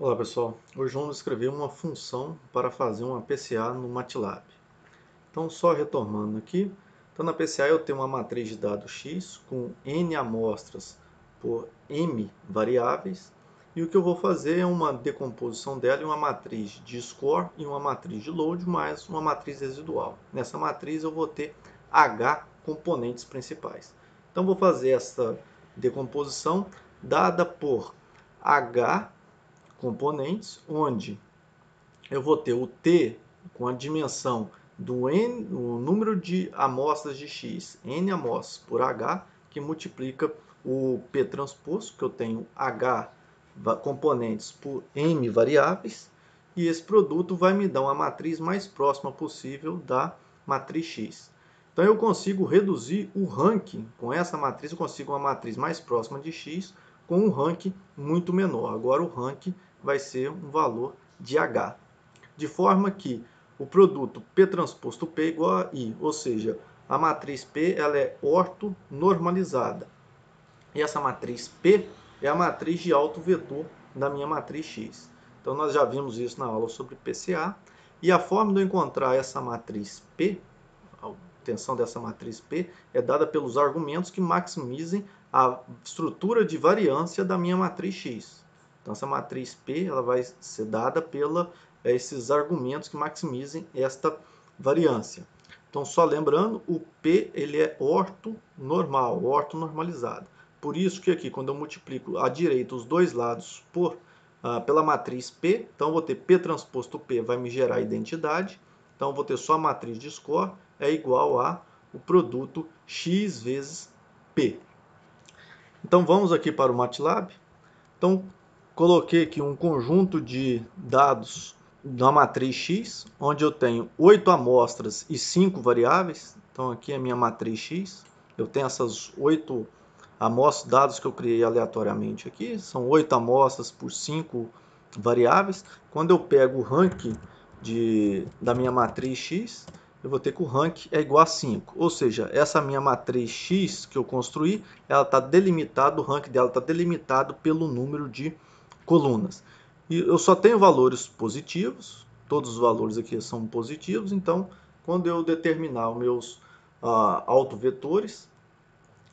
Olá pessoal, hoje vamos escrever uma função para fazer uma PCA no MATLAB. Então só retomando aqui, então na PCA eu tenho uma matriz de dados X com N amostras por M variáveis e o que eu vou fazer é uma decomposição dela em uma matriz de score e uma matriz de load mais uma matriz residual. Nessa matriz eu vou ter H componentes principais. Então vou fazer essa decomposição dada por H componentes, onde eu vou ter o T com a dimensão do N, o número de amostras de X, N amostras por H, que multiplica o P transposto, que eu tenho H componentes por M variáveis, e esse produto vai me dar uma matriz mais próxima possível da matriz X. Então eu consigo reduzir o ranking, com essa matriz eu consigo uma matriz mais próxima de X, com um ranking muito menor. Agora o ranking vai ser um valor de H. De forma que o produto P transposto P é igual a I, ou seja, a matriz P ela é ortonormalizada. E essa matriz P é a matriz de alto vetor da minha matriz X. Então nós já vimos isso na aula sobre PCA. E a forma de eu encontrar essa matriz P, a obtenção dessa matriz P, é dada pelos argumentos que maximizem a estrutura de variância da minha matriz X. Então essa matriz P ela vai ser dada pela esses argumentos que maximizem esta variância. Então só lembrando, o P ele é ortonormal, ortonormalizado. Por isso que aqui, quando eu multiplico à direita os dois lados pela matriz P, então eu vou ter P transposto P, vai me gerar a identidade. Então eu vou ter só a matriz de score é igual a o produto X vezes P. Então vamos aqui para o MATLAB. Então coloquei aqui um conjunto de dados da matriz X, onde eu tenho 8 amostras e 5 variáveis. Então aqui é a minha matriz X. Eu tenho essas 8 amostras, dados que eu criei aleatoriamente aqui. São 8 amostras por 5 variáveis. Quando eu pego o ranking da minha matriz X, eu vou ter que o rank é igual a 5. Ou seja, essa minha matriz X que eu construí, ela está delimitada, o rank dela está delimitado pelo número de colunas. E eu só tenho valores positivos, todos os valores aqui são positivos, então quando eu determinar os meus autovetores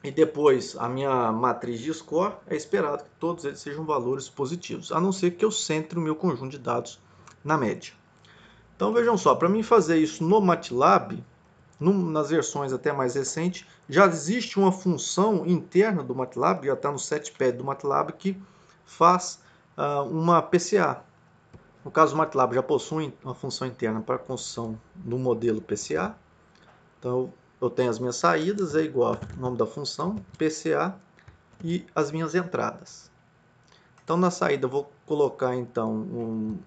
e depois a minha matriz de score, é esperado que todos eles sejam valores positivos, a não ser que eu centre o meu conjunto de dados na média. Então vejam só, para mim fazer isso no MATLAB, nas versões até mais recentes, já existe uma função interna do MATLAB, já está no setpad do MATLAB, que faz uma PCA. No caso, o MATLAB já possui uma função interna para a construção do modelo PCA. Então eu tenho as minhas saídas, é igual ao nome da função, PCA, e as minhas entradas. Então na saída eu vou colocar então,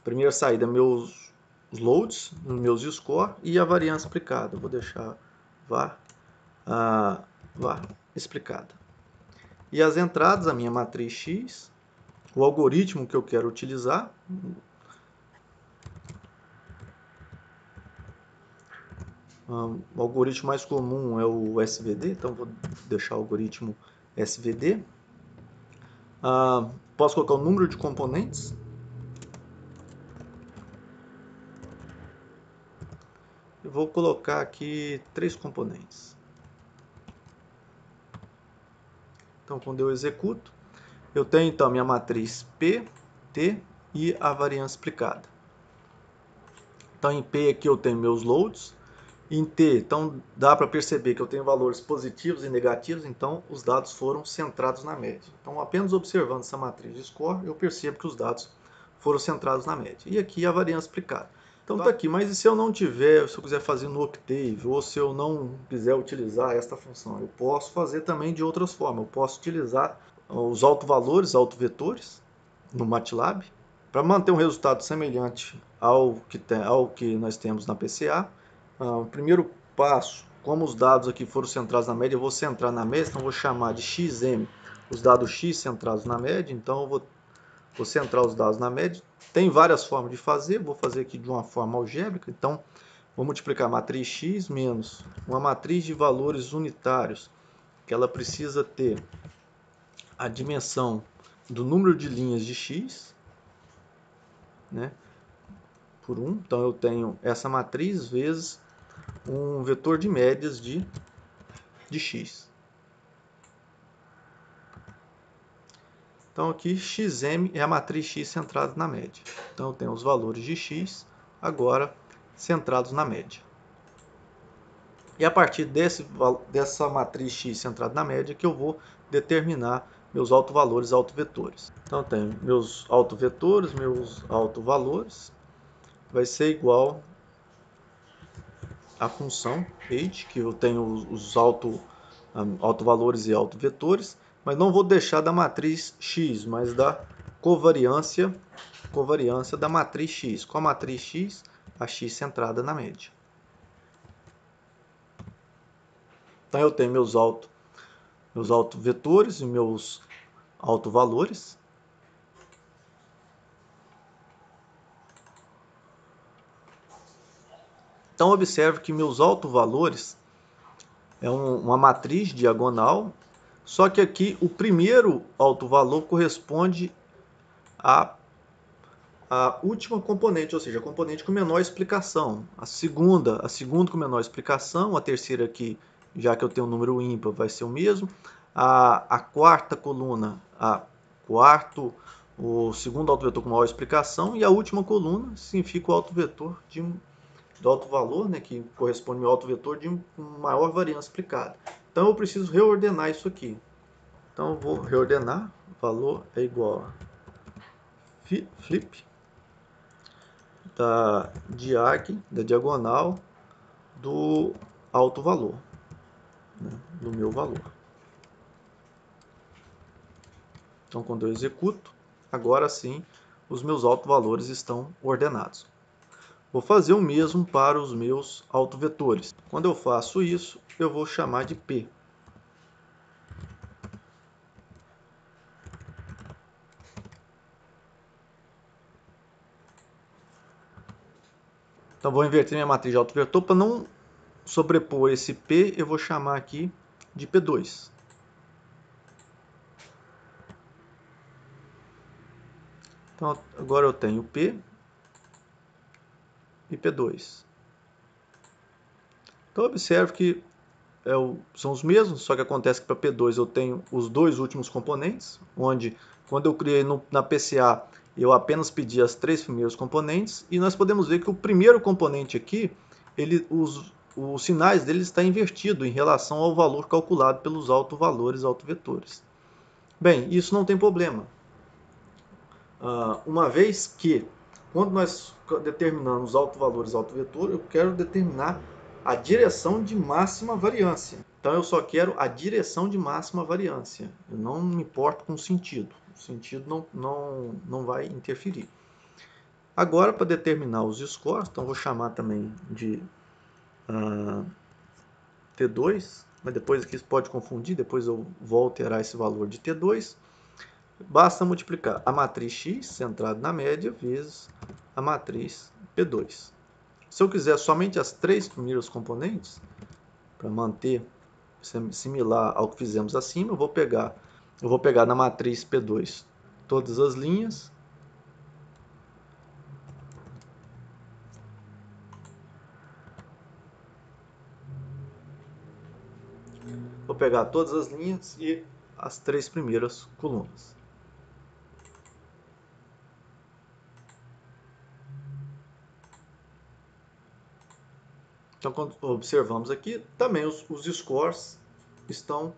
primeira saída, meus loads, meus score e a variância explicada. Eu vou deixar var explicada. E as entradas, a minha matriz X, o algoritmo que eu quero utilizar. O algoritmo mais comum é o SVD, então vou deixar o algoritmo SVD. Posso colocar o número de componentes. Eu vou colocar aqui 3 componentes. Então, quando eu executo, eu tenho então a minha matriz P, T e a variância explicada. Então, em P aqui eu tenho meus loads. Em T, então dá para perceber que eu tenho valores positivos e negativos, então os dados foram centrados na média. Então, apenas observando essa matriz de score, eu percebo que os dados foram centrados na média. E aqui a variância explicada. Então está aqui, mas e se eu não tiver, se eu quiser fazer no Octave, ou se eu não quiser utilizar esta função? Eu posso fazer também de outras formas. Eu posso utilizar os autovalores, autovetores, no MATLAB, para manter um resultado semelhante ao que nós temos na PCA. O primeiro passo, como os dados aqui foram centrados na média, eu vou centrar na média, então vou chamar de XM, os dados X centrados na média, então eu vou centrar os dados na média. Tem várias formas de fazer, vou fazer aqui de uma forma algébrica, então vou multiplicar a matriz X menos uma matriz de valores unitários, que ela precisa ter a dimensão do número de linhas de X, né, por 1. Então eu tenho essa matriz vezes um vetor de médias de x. Então aqui xm é a matriz x centrada na média. Então eu tenho os valores de x agora centrados na média. E a partir dessa matriz x centrada na média que eu vou determinar meus autovalores autovetores. Então eu tenho meus autovetores, meus autovalores, vai ser igual à função age, que eu tenho os autovalores e autovetores, mas não vou deixar da matriz x, mas da covariância da matriz x. Com a matriz x, a x centrada na média. Então eu tenho meus autovetores e meus autovalores. Então observe que meus autovalores é uma matriz diagonal, só que aqui o primeiro autovalor corresponde à última componente, ou seja, a componente com menor explicação. A segunda com menor explicação, a terceira aqui, já que eu tenho um número ímpar, vai ser o mesmo. A quarta coluna, o segundo autovetor com maior explicação, e a última coluna significa o autovetor do autovalor, né, que corresponde ao meu autovetor de maior variância aplicada. Então eu preciso reordenar isso aqui. Então eu vou reordenar, valor é igual a flip da diagonal do autovalor, né, do meu valor. Então quando eu executo, agora sim os meus autovalores estão ordenados. Vou fazer o mesmo para os meus autovetores. Quando eu faço isso, eu vou chamar de P. Então vou inverter minha matriz de autovetor para não sobrepor esse P, eu vou chamar aqui de P2. Então agora eu tenho P e P2. Então observe que são os mesmos, só que acontece que para P2 eu tenho os dois últimos componentes, onde quando eu criei na PCA eu apenas pedi as 3 primeiros componentes, e nós podemos ver que o primeiro componente aqui, os sinais dele está invertido em relação ao valor calculado pelos autovalores autovetores. Bem, isso não tem problema. Uma vez que, quando nós determinamos os autovalores autovetor, eu quero determinar a direção de máxima variância. Então eu só quero a direção de máxima variância. Eu não me importo com o sentido. O sentido não vai interferir. Agora, para determinar os scores, então eu vou chamar também de T2, mas depois aqui isso pode confundir, depois eu vou alterar esse valor de T2. Basta multiplicar a matriz x, centrada na média, vezes a matriz P2. Se eu quiser somente as 3 primeiros componentes, para manter similar ao que fizemos acima, eu vou pegar na matriz P2 todas as linhas, vou pegar todas as linhas e as 3 primeiras colunas. Então, quando observamos aqui, também os scores estão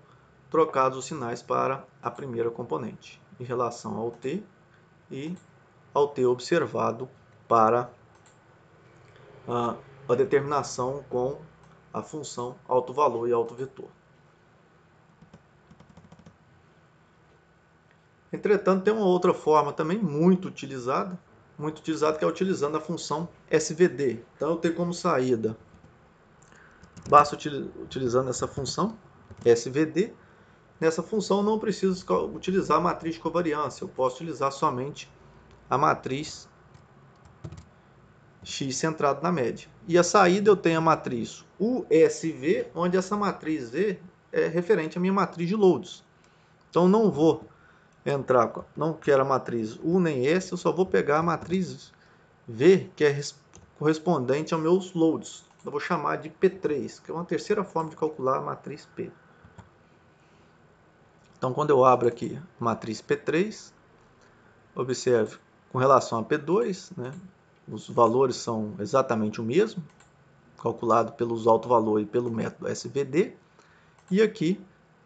trocados os sinais para a primeira componente, em relação ao T e ao T observado para a determinação com a função autovalor e autovetor. Entretanto, tem uma outra forma também muito utilizada, que é utilizando a função SVD. Então, eu tenho como saída, basta utilizando essa função SVD. Nessa função, não preciso utilizar a matriz de covariância, eu posso utilizar somente a matriz x centrado na média. E a saída eu tenho a matriz USV, onde essa matriz V é referente à minha matriz de loads. Então, não quero a matriz U nem S, eu só vou pegar a matriz V, que é correspondente aos meus loads. Eu vou chamar de P3, que é uma terceira forma de calcular a matriz P. Então, quando eu abro aqui a matriz P3, observe, com relação a P2, né, os valores são exatamente o mesmo, calculado pelos autovalores e pelo método SVD, e aqui,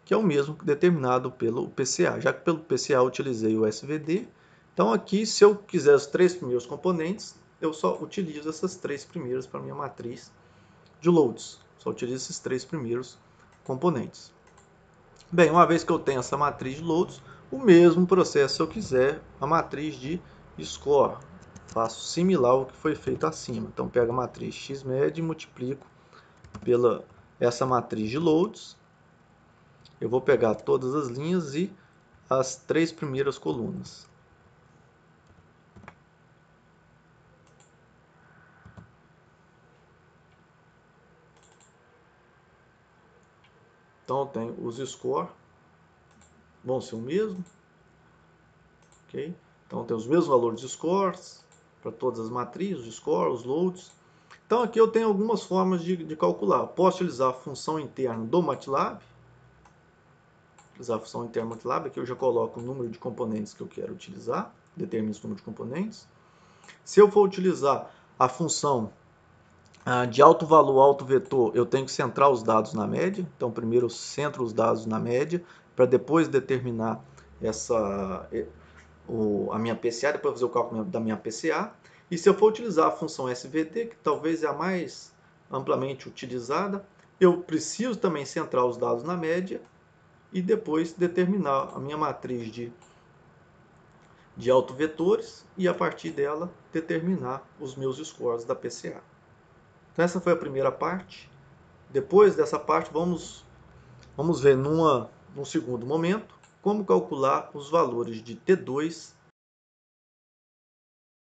que é o mesmo determinado pelo PCA. Já que pelo PCA eu utilizei o SVD, então aqui, se eu quiser os 3 primeiros componentes, eu só utilizo essas 3 primeiras para a minha matriz de loads. Só utilizo esses 3 primeiros componentes. Bem, uma vez que eu tenho essa matriz de loads, o mesmo processo se eu quiser a matriz de score. Faço similar ao que foi feito acima. Então, pego a matriz xmed e multiplico pela essa matriz de loads. Eu vou pegar todas as linhas e as 3 primeiras colunas. Então, eu tenho os score, vão ser o mesmo. Okay? Então, tem os mesmos valores de scores para todas as matrizes, os scores, os loads. Então, aqui eu tenho algumas formas de calcular. Eu posso utilizar a função interna do MATLAB. Utilizar a função interna do MATLAB. Aqui eu já coloco o número de componentes que eu quero utilizar. Determino esse número de componentes. Se eu for utilizar a função de alto valor, alto vetor, eu tenho que centrar os dados na média. Então, primeiro eu centro os dados na média, para depois determinar a minha PCA, depois fazer o cálculo da minha PCA. E se eu for utilizar a função SVD, que talvez é a mais amplamente utilizada, eu preciso também centrar os dados na média e depois determinar a minha matriz de autovetores e a partir dela determinar os meus scores da PCA. Então essa foi a primeira parte. Depois dessa parte vamos ver num segundo momento como calcular os valores de T2